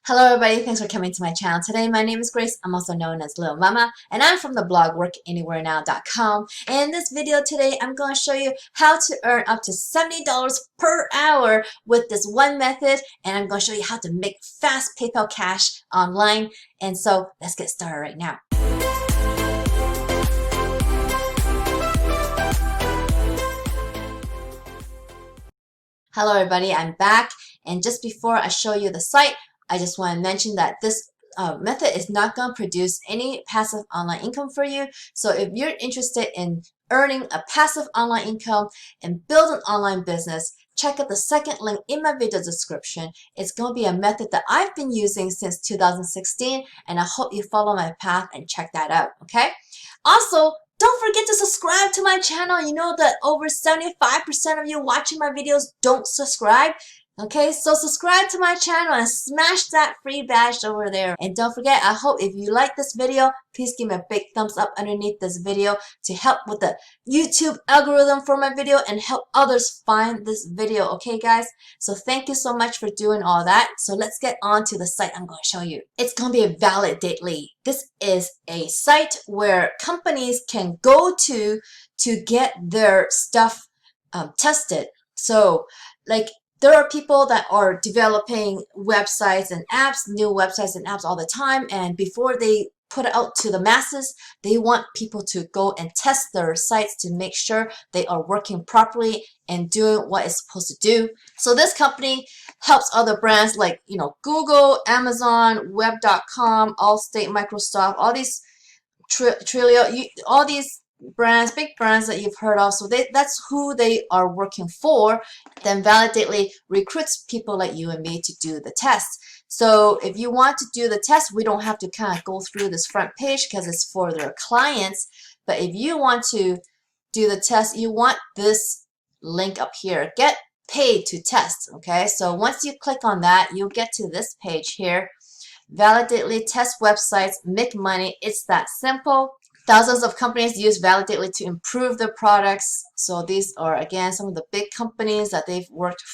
Hello everybody, thanks for coming to my channel today. My name is Grace. I'm also known as Littlemama, and I'm from the blog workanywherenow.com. In this video today, I'm going to show you how to earn up to $70 per hour with this one method, and I'm going to show you how to make fast PayPal cash online. And so let's get started right now. Hello everybody, I'm back, and just before I show you the site, I just want to mention that this method is not going to produce any passive online income for you. So if you're interested in earning a passive online income and build an online business, check out the second link in my video description. It's going to be a method that I've been using since 2016, and I hope you follow my path and check that out, okay? Also, don't forget to subscribe to my channel. You know that over 75% of you watching my videos don't subscribe. Okay, so subscribe to my channel and smash that free badge over there. And don't forget, I hope if you like this video, please give me a big thumbs up underneath this video to help with the YouTube algorithm for my video and help others find this video. Okay, guys? So thank you so much for doing all that. So let's get on to the site I'm going to show you. It's going to be a Validate. This is a site where companies can go to get their stuff tested. So, like, there are people that are developing websites and apps, new websites and apps all the time, and before they put it out to the masses, they want people to go and test their sites to make sure they are working properly and doing what it's supposed to do. So this company helps other brands like, you know, Google, Amazon, Web.com, Allstate, Microsoft, all these Trilio, all these brands, big brands that you've heard of. So that's who they are working for. Then Validate recruits people like you and me to do the test. So if you want to do the test, we don't have to kind of go through this front page because it's for their clients. But if you want to do the test, you want this link up here, get paid to test. Okay, so once you click on that, you'll get to this page here. Validate test websites, make money. It's that simple. Thousands of companies use Validate to improve their products. So these are, again, some of the big companies that they've worked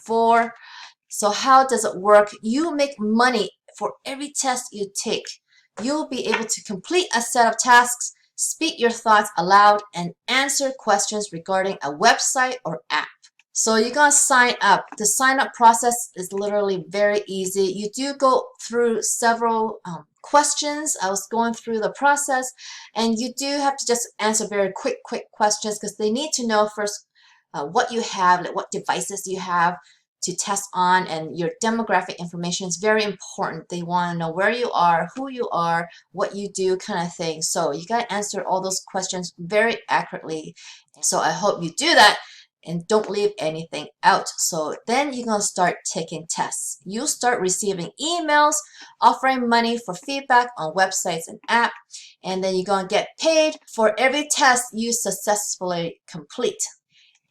for. So how does it work? You make money for every test you take. You'll be able to complete a set of tasks, speak your thoughts aloud, and answer questions regarding a website or app. So you're going to sign up. The sign up process is literally very easy. You do go through several questions. I was going through the process, and you do have to just answer very quick questions because they need to know first what you have, like what devices you have to test on, and your demographic information is very important. They want to know where you are, who you are, what you do, kind of thing. So you got to answer all those questions very accurately. So I hope you do that and don't leave anything out. So then you're going to start taking tests. You start receiving emails offering money for feedback on websites and apps, and then you're going to get paid for every test you successfully complete.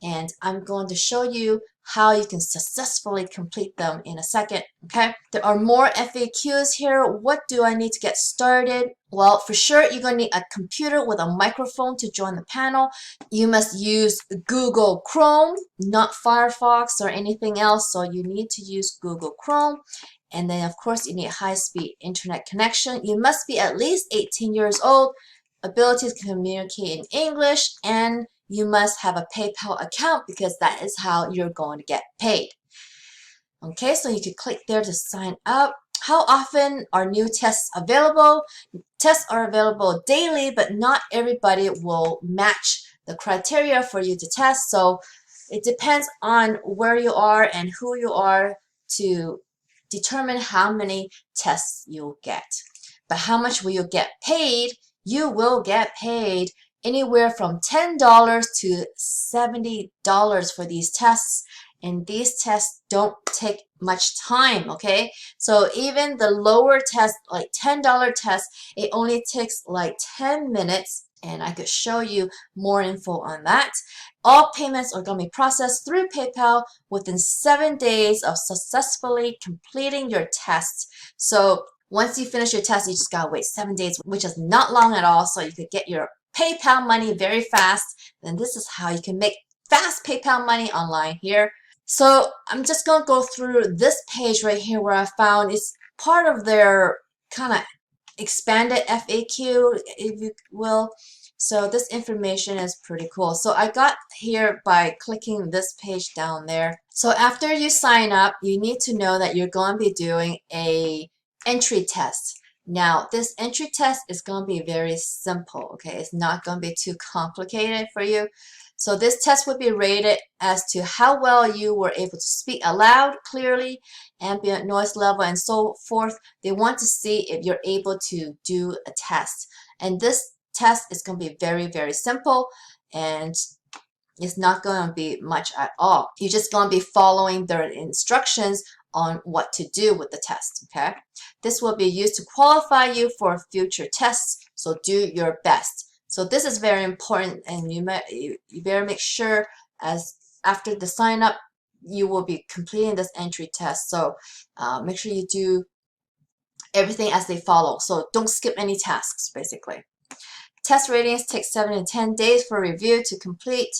And I'm going to show you how you can successfully complete them in a second. Okay, there are more FAQs here. What do I need to get started? Well, for sure, you're going to need a computer with a microphone to join the panel. You must use Google Chrome, not Firefox or anything else. So you need to use Google Chrome. And then, of course, you need a high-speed internet connection. You must be at least 18 years old, ability to communicate in English, and you must have a PayPal account because that is how you're going to get paid. Okay, so you can click there to sign up. How often are new tests available? Tests are available daily, but not everybody will match the criteria for you to test. So it depends on where you are and who you are to determine how many tests you'll get. But how much will you get paid? You will get paid anywhere from $10 to $70 for these tests, and these tests don't take much time. Okay, so even the lower test, like $10 test, it only takes like 10 minutes, and I could show you more info on that. All payments are going to be processed through PayPal within 7 days of successfully completing your test. So once you finish your test, you just gotta wait 7 days, which is not long at all, so you could get your PayPal money very fast. And this is how you can make fast PayPal money online here. So I'm just going to go through this page right here where I found it's part of their kind of expanded FAQ, if you will. So this information is pretty cool. So I got here by clicking this page down there. So after you sign up, you need to know that you're going to be doing a entry test. Now, this entry test is going to be very simple, okay? It's not going to be too complicated for you. So this test would be rated as to how well you were able to speak aloud, clearly, ambient noise level, and so forth. They want to see if you're able to do a test. And this test is going to be very, very simple, and it's not going to be much at all. You're just going to be following their instructions on what to do with the test, okay? This will be used to qualify you for future tests, so do your best. So this is very important, and you better make sure as after the sign up, you will be completing this entry test. So make sure you do everything as they follow. So don't skip any tasks, basically. Test ratings take 7 to 10 days for review to complete.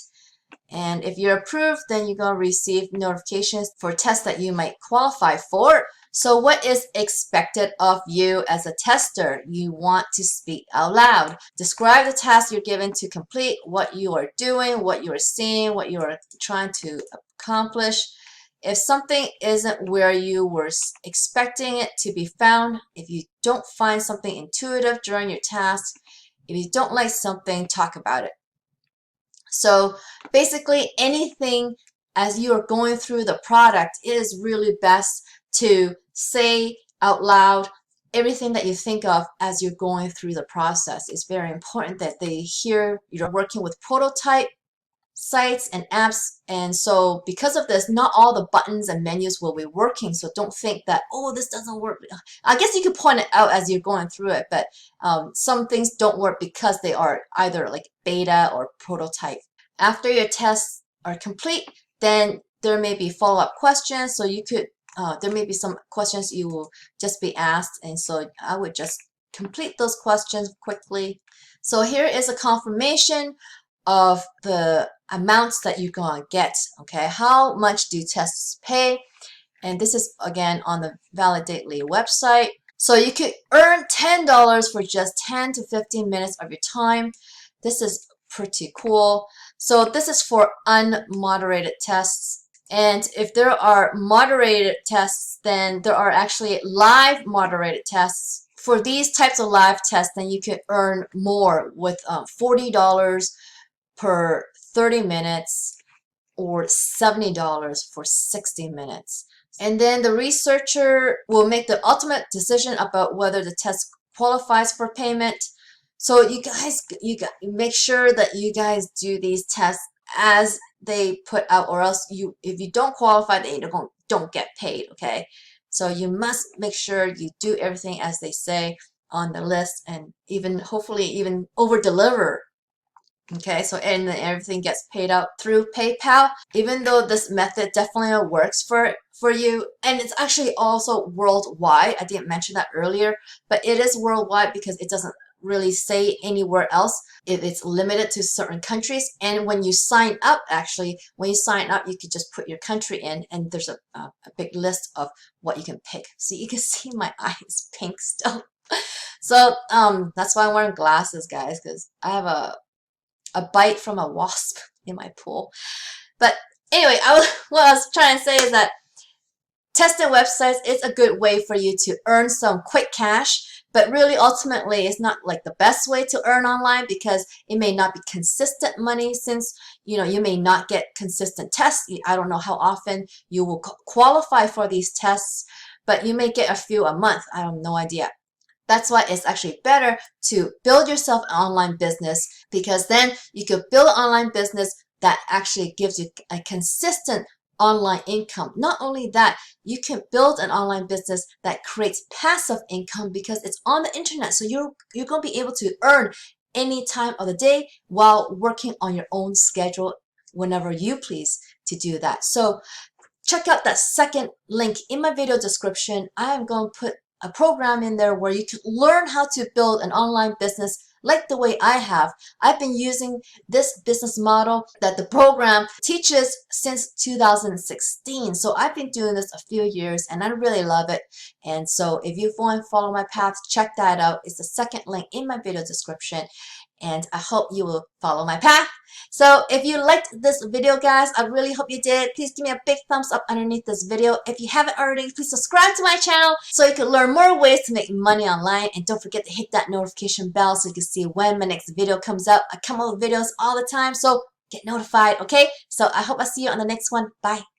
And if you're approved, then you're going to receive notifications for tests that you might qualify for. So what is expected of you as a tester? You want to speak out loud. Describe the task you're given to complete, what you are doing, what you are seeing, what you are trying to accomplish. If something isn't where you were expecting it to be found, if you don't find something intuitive during your task, if you don't like something, talk about it. So basically anything as you are going through the product, it is really best to say out loud everything that you think of as you're going through the process. It's very important that they hear you're working with prototype sites and apps, and so because of this, not all the buttons and menus will be working. So don't think that, oh, this doesn't work. I guess you could point it out as you're going through it, but some things don't work because they are either like beta or prototype. After your tests are complete, then there may be follow-up questions. So you could there may be some questions you will just be asked, and so I would just complete those questions quickly. So here is a confirmation of the amounts that you're going to get, okay? How much do tests pay? And this is again on the Validately website. So you could earn $10 for just 10 to 15 minutes of your time. This is pretty cool. So this is for unmoderated tests. And if there are moderated tests, then there are actually live moderated tests. For these types of live tests, then you can earn more with $40 per 30 minutes or $70 for 60 minutes. And then the researcher will make the ultimate decision about whether the test qualifies for payment. So you guys make sure that you guys do these tests as they put out, or else if you don't qualify, then you don't get paid, okay? So you must make sure you do everything as they say on the list, and hopefully even over deliver. Okay, so and everything gets paid out through PayPal. Even though this method definitely works for you, and it's actually also worldwide. I didn't mention that earlier, but it is worldwide because it doesn't really say anywhere else. It's limited to certain countries. And when you sign up, actually, when you sign up, you could just put your country in, and there's a big list of what you can pick. So you can see my eyes pink still. So that's why I'm wearing glasses, guys, because I have a bite from a wasp in my pool. But anyway, what I was trying to say is that testing websites is a good way for you to earn some quick cash, but really ultimately it's not like the best way to earn online because it may not be consistent money, since you may not get consistent tests. I don't know how often you will qualify for these tests, but you may get a few a month. I have no idea. That's why it's actually better to build yourself an online business, because then you could build an online business that actually gives you a consistent online income. Not only that, you can build an online business that creates passive income because it's on the internet. So you're going to be able to earn any time of the day while working on your own schedule whenever you please to do that. So check out that second link in my video description. I am going to put a program in there where you can learn how to build an online business like the way I have. I've been using this business model that the program teaches since 2016. So I've been doing this a few years and I really love it. And so if you want to follow my path, check that out. It's the second link in my video description. And I hope you will follow my path. So if you liked this video, guys, I really hope you did. Please give me a big thumbs up underneath this video. If you haven't already, please subscribe to my channel so you can learn more ways to make money online. And don't forget to hit that notification bell so you can see when my next video comes up. I come up with videos all the time, so get notified, okay? So I hope I see you on the next one. Bye.